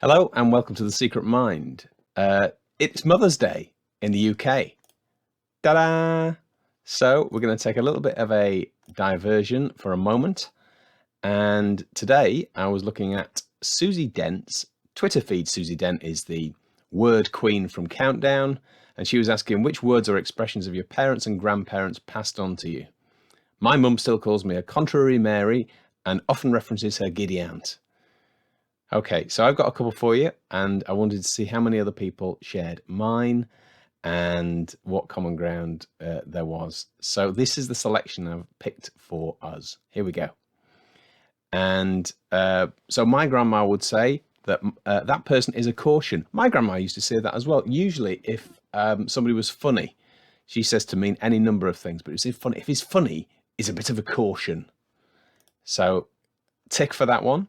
Hello and welcome to The Secret Mind. It's Mother's Day in the UK. Ta-da! So we're going to take a little bit of a diversion for a moment. And today I was looking at Susie Dent's Twitter feed. Susie Dent is the word queen from Countdown. And she was asking which words or expressions of your parents and grandparents passed on to you. My mum still calls me a contrary Mary and often references her giddy aunt. Okay, so I've got a couple for you, and I wanted to see how many other people shared mine and what common ground there was. So this is the selection I've picked for us. Here we go. And so my grandma would say that that person is a caution. My grandma used to say that as well. Usually if somebody was funny, she says to mean any number of things, but if he's funny, is a bit of a caution. So tick for that one.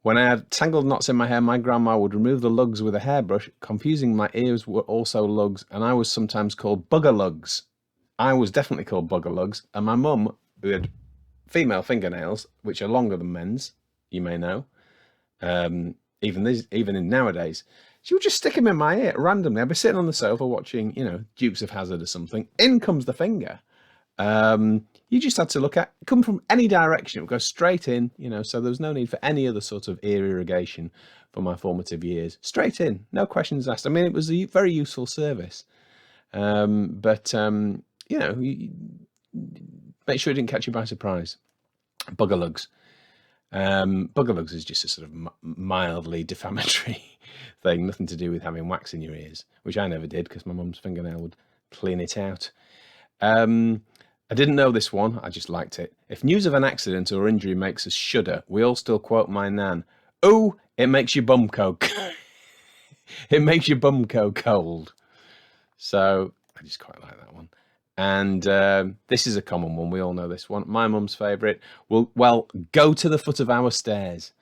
When I had tangled knots in my hair, my grandma would remove the lugs with a hairbrush, confusing my ears were also lugs, and I was sometimes called bugger lugs. I was definitely called bugger lugs, and my mum, who had female fingernails, which are longer than men's, you may know, even in nowadays, she would just stick them in my ear randomly. I'd be sitting on the sofa watching, Dukes of Hazzard or something. In comes the finger. You just had to look at come from any direction. It would go straight in, so there was no need for any other sort of ear irrigation for my formative years. Straight in, no questions asked. I mean, it was a very useful service. But make sure it didn't catch you by surprise. Bugger lugs. Bugger lugs is just a sort of mildly defamatory thing, nothing to do with having wax in your ears, which I never did because my mum's fingernail would clean it out. I didn't know this one, I just liked it. If news of an accident or injury makes us shudder, we all still quote my nan. Oh, it makes your bum coke. It makes your bum cold. So I just quite like that one. And this is a common one, we all know this one. My mum's favourite. Well, go to the foot of our stairs,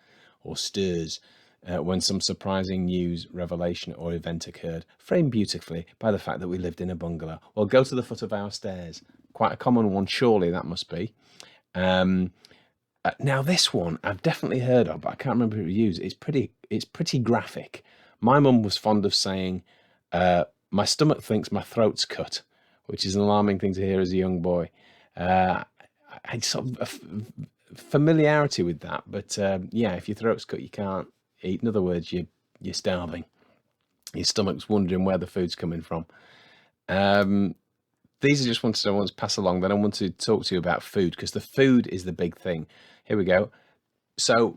or stairs, when some surprising news, revelation or event occurred, framed beautifully by the fact that we lived in a bungalow. Well, go to the foot of our stairs. Quite a common one, surely that must be. Now this one I've definitely heard of, but I can't remember who it used. It's pretty graphic. My mum was fond of saying, my stomach thinks my throat's cut, which is an alarming thing to hear as a young boy. I had sort of familiarity with that, but if your throat's cut, you can't eat. In other words, you're starving. Your stomach's wondering where the food's coming from. These are just ones I want to pass along. Then I want to talk to you about food, because the food is the big thing. Here we go. So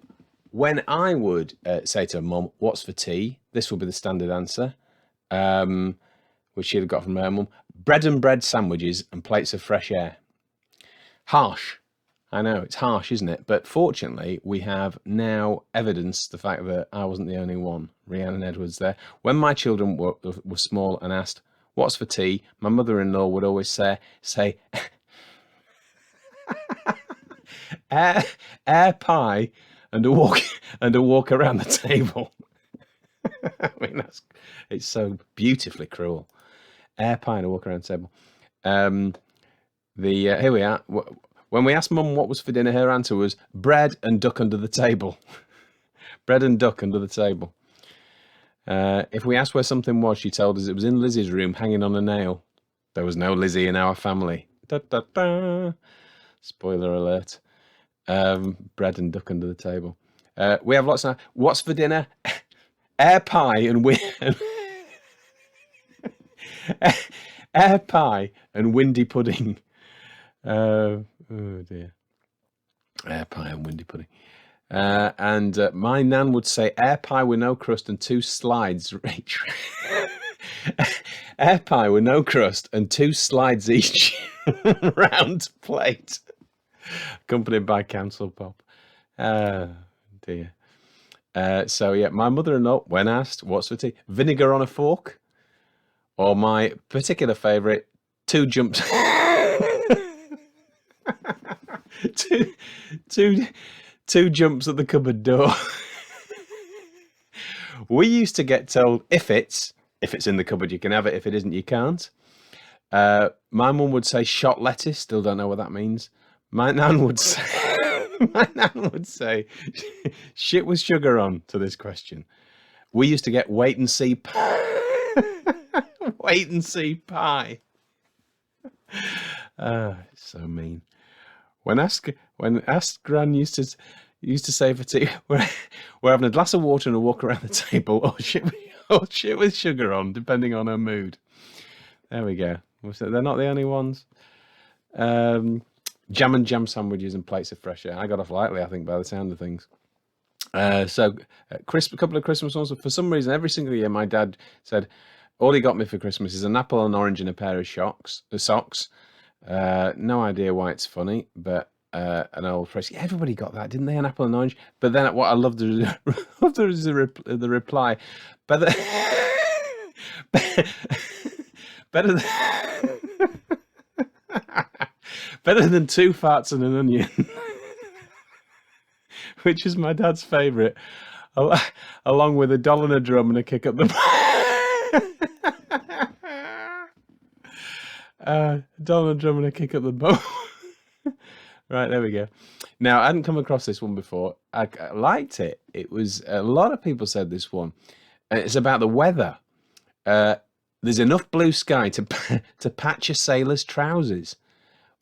when I would say to mum, what's for tea? This will be the standard answer, which she'd have got from her mum. Bread and bread sandwiches and plates of fresh air. Harsh. I know, it's harsh, isn't it? But fortunately, we have now evidenced the fact that I wasn't the only one. Rhiannon Edwards there. When my children were small and asked, what's for tea? My mother-in-law would always say air pie and a walk around the table. I mean, it's so beautifully cruel. Air pie and a walk around the table. Here we are. When we asked mum what was for dinner, her answer was bread and duck under the table. Bread and duck under the table. If we asked where something was, she told us it was in Lizzie's room hanging on a nail. There was no Lizzie in our family. Da, da, da. Spoiler alert. Bread and duck under the table. We have lots of... What's for dinner? Air pie and air pie and windy pudding. Oh dear. Air pie and windy pudding. And my nan would say air pie with no crust and 2 slides each. Air pie with no crust and 2 slides each. Round plate. Accompanied by council pop. Dear. So yeah, my mother-in-law, when asked what's for tea, vinegar on a fork, or my particular favourite, 2 jumps. two jumps at the cupboard door. We used to get told if it's in the cupboard you can have it, if it isn't you can't. My mum would say shot lettuce, still don't know what that means. My nan would say My nan would say, shit with sugar on to this question. We used to get wait and see wait and see pie. It's so mean. When asked Gran used to say for tea, we're having a glass of water and a walk around the table, or shit with sugar on, depending on her mood. There we go. They're not the only ones. Jam and jam sandwiches and plates of fresh air. I got off lightly, I think, by the sound of things. A couple of Christmas ones. For some reason, every single year, my dad said, all he got me for Christmas is an apple, an orange, and a pair of socks. No idea why it's funny, but an old phrase. Everybody got that, didn't they? An apple and orange. But then what I loved is the reply. Better than better than 2 farts and an onion, which is my dad's favourite, along with a doll and a drum and a kick up the doll and a drum and a kick up the bum. Right, there we go. Now, I hadn't come across this one before. I liked it. It was, a lot of people said this one. It's about the weather. There's enough blue sky to patch a sailor's trousers,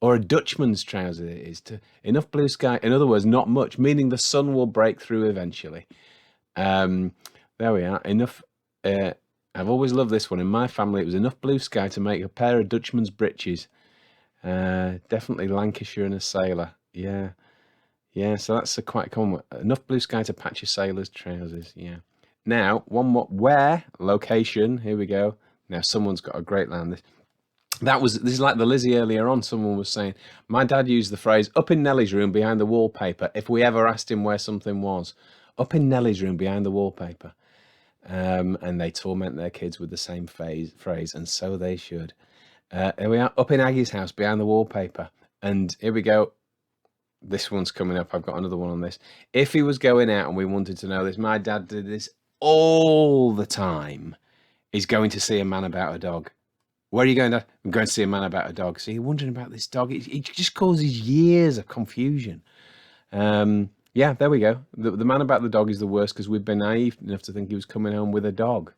or a Dutchman's trousers. It is enough blue sky. In other words, not much, meaning the sun will break through eventually. There we are. Enough. I've always loved this one. In my family, it was enough blue sky to make a pair of Dutchman's breeches. Definitely Lancashire and a sailor. Yeah. So that's quite common. Enough blue sky to patch a sailor's trousers. Yeah. Now, one more. Where? Location. Here we go. Now, someone's got a great line. This is like the Lizzie earlier on. Someone was saying, my dad used the phrase, up in Nellie's room behind the wallpaper, if we ever asked him where something was. Up in Nellie's room behind the wallpaper. And they torment their kids with the same phrase, and so they should. Here we are, up in Aggie's house behind the wallpaper. And here we go. This one's coming up. I've got another one on this. If he was going out and we wanted to know this, my dad did this all the time. He's going to see a man about a dog. Where are you going, Dad? I'm going to see a man about a dog. So you're wondering about this dog. It just causes years of confusion. Yeah, there we go. The man about the dog is the worst because we've been naive enough to think he was coming home with a dog.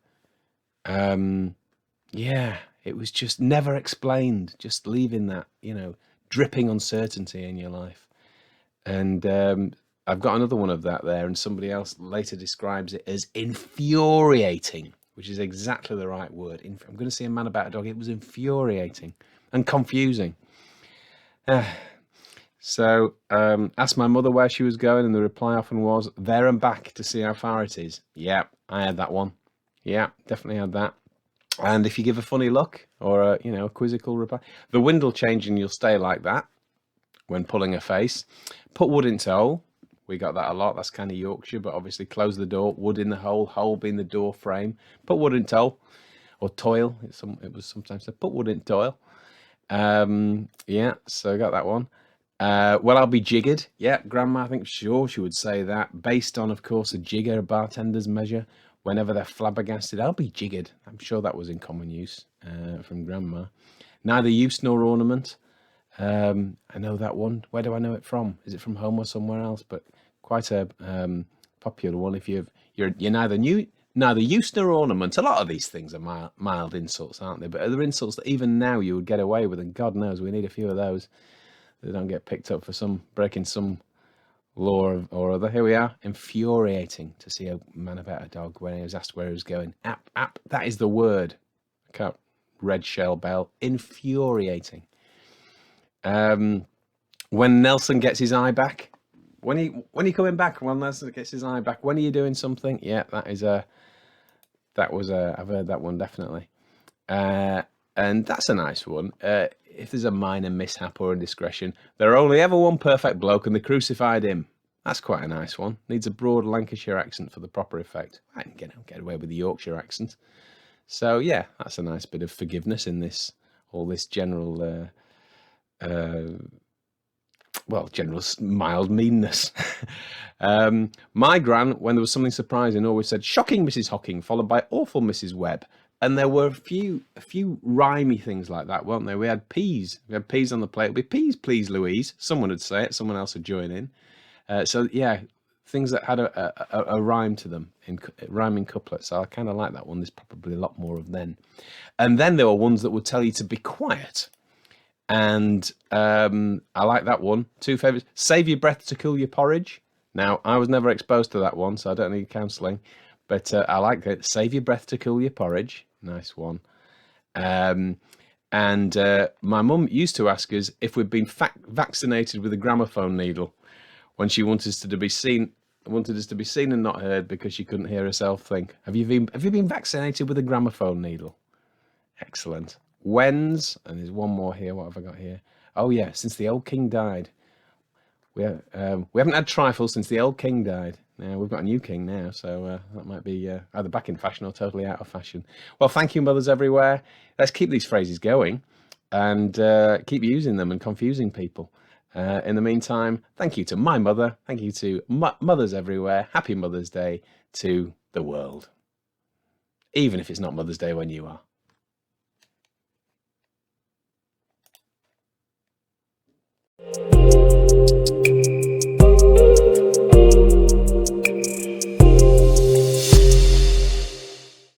Yeah, it was just never explained. Just leaving that, dripping uncertainty in your life. And I've got another one of that there, and somebody else later describes it as infuriating, which is exactly the right word. I'm going to see a man about a dog. It was infuriating and confusing. So, asked my mother where she was going, and the reply often was, there and back to see how far it is. Yeah, I had that one. Yeah, definitely had that. And if you give a funny look or a quizzical reply, the wind will change and you'll stay like that when pulling a face. Put wood into hole. We got that a lot. That's kind of Yorkshire, but obviously close the door, wood in the hole being the door frame. Put wood in toil, or toil. It was sometimes said, put wood in toil. Yeah, so I got that one. Well, I'll be jiggered. Yeah, Grandma, I think sure she would say that. Based on, of course, a jigger, a bartender's measure. Whenever they're flabbergasted, I'll be jiggered. I'm sure that was in common use from Grandma. Neither use nor ornament. I know that one. Where do I know it from? Is it from home or somewhere else? But quite a popular one. If you're neither use nor ornament. A lot of these things are mild insults, aren't they? But they're insults that even now you would get away with, and God knows we need a few of those. They don't get picked up for breaking some law or other. Here we are. Infuriating to see a man about a dog when he was asked where he was going. App. That is the word. Red shell bell. Infuriating. When Nelson gets his eye back. When he coming back? When Nelson gets his eye back. When are you doing something? Yeah, I've heard that one definitely. And that's a nice one. If there's a minor mishap or indiscretion, there are only ever one perfect bloke and they crucified him. That's quite a nice one. Needs a broad Lancashire accent for the proper effect. I can get away with the Yorkshire accent. So yeah, that's a nice bit of forgiveness in all this general, general mild meanness. My gran, when there was something surprising, always said, "Shocking, Mrs. Hocking," followed by "Awful, Mrs. Webb." And there were a few rhymey things like that, weren't there? We had peas. We had peas on the plate. It'd be peas, please, Louise. Someone would say it. Someone else would join in. So yeah, things that had a rhyme to them in rhyming couplets. So I kind of like that one. There's probably a lot more of them. And then there were ones that would tell you to be quiet. And I like that one. Two favourites. Save your breath to cool your porridge. Now, I was never exposed to that one, so I don't need counselling. But I like it. Save your breath to cool your porridge. Nice one. And my mum used to ask us if we'd been vaccinated with a gramophone needle when she wanted us to be seen and not heard because she couldn't hear herself think. Have you been vaccinated with a gramophone needle? Excellent. When's, and there's one more here. What have I got here? Oh yeah, since the old king died. We haven't had trifle since the old king died. Now we've got a new king now, so that might be either back in fashion or totally out of fashion. Well, thank you, mothers everywhere. Let's keep these phrases going and keep using them and confusing people. In the meantime, thank you to my mother. Thank you to mothers everywhere. Happy Mother's Day to the world. Even if it's not Mother's Day when you are.